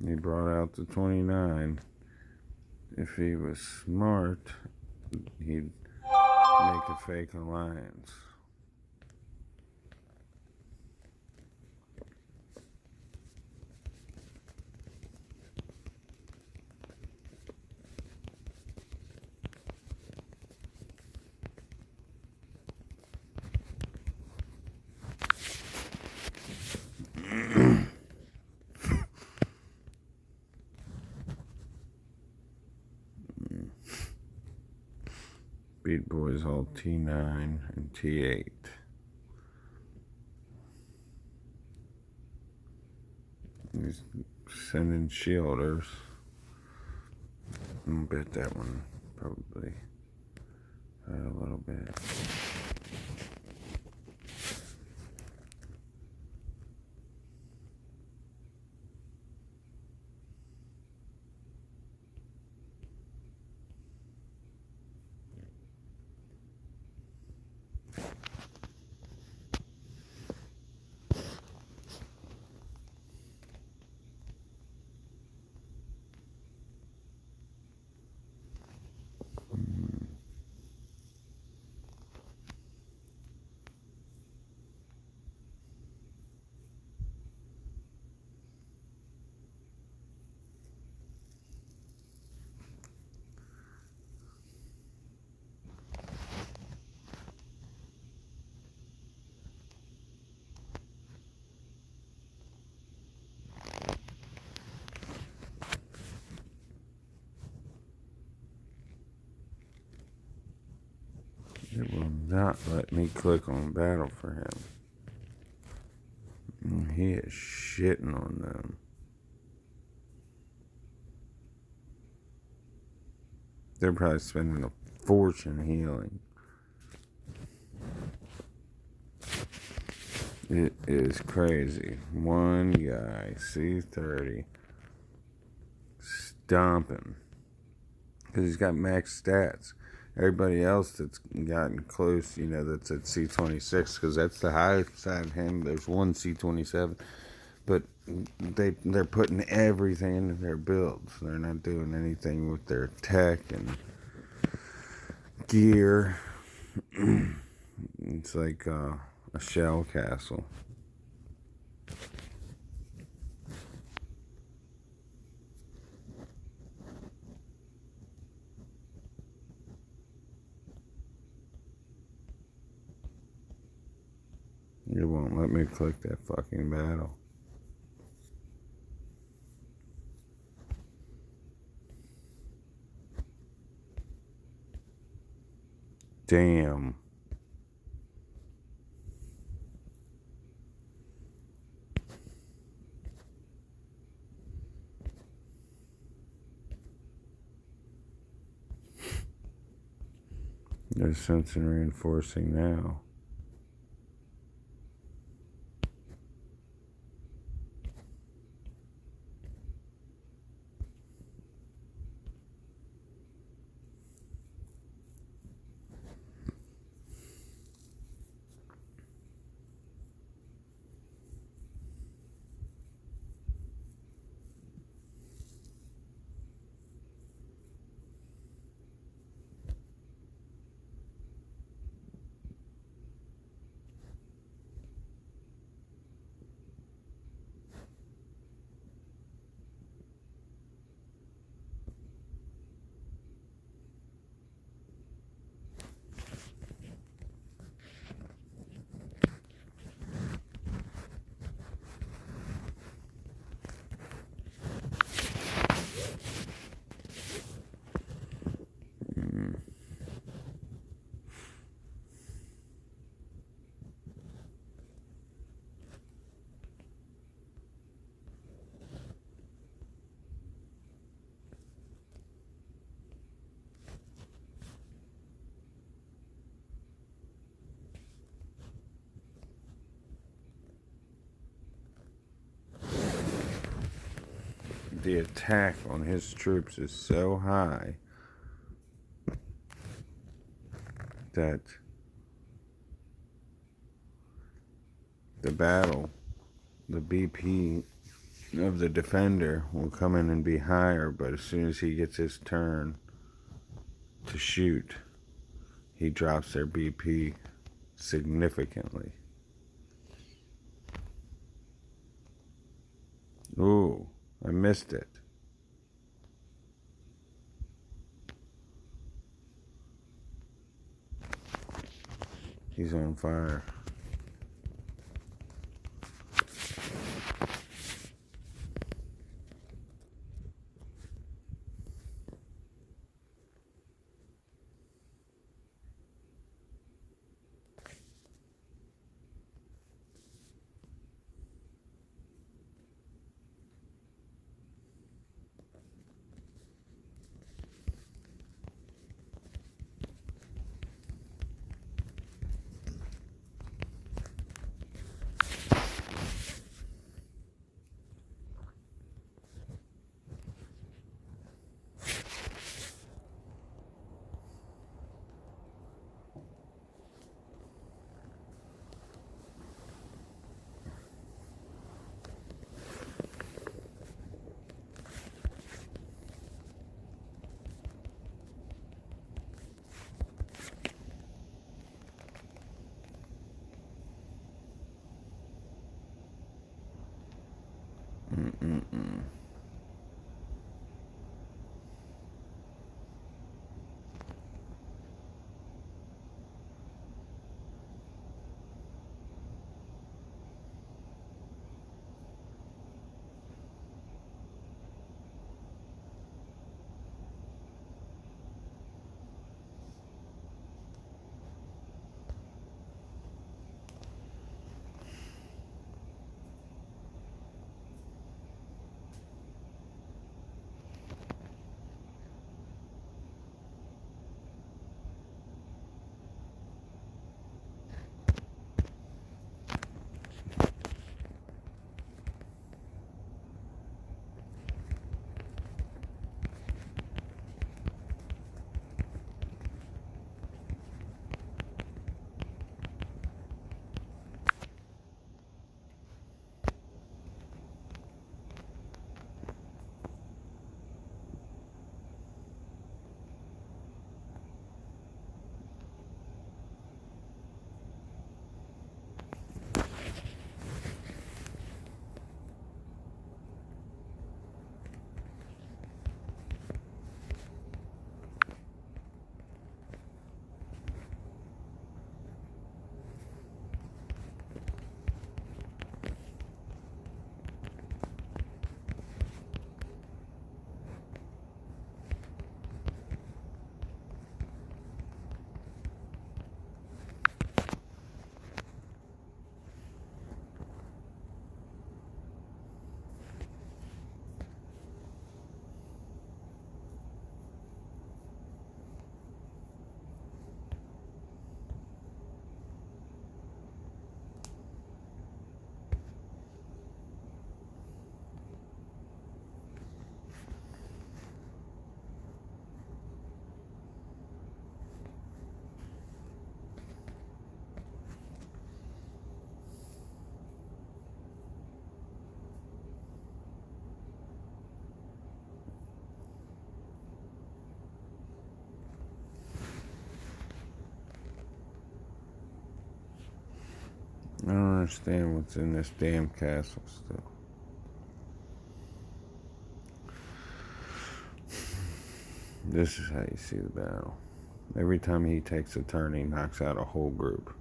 He brought out the 29. If he was smart, he'd make a fake alliance. Beat Boys all T9 and T8. He's sending shielders. I'm gonna bet that one probably had a little bit. It will not let me click on battle for him. He is shitting on them. They're probably spending a fortune healing. It is crazy. One guy, C30, stomping. Because he's got max stats. Everybody else that's gotten close, that's at C26, because that's the highest side of him. There's one C27. But they're putting everything into their builds. They're not doing anything with their tech and gear. It's like a shell castle. It won't let me click that fucking battle. Damn. There's sensing reinforcing now. The attack on his troops is so high that the battle, the BP of the defender will come in and be higher, but as soon as he gets his turn to shoot, he drops their BP significantly. Ooh, I missed it. He's on fire. Mm-mm-mm. I don't understand what's in this damn castle still. This is how you see the battle. Every time he takes a turn, he knocks out a whole group.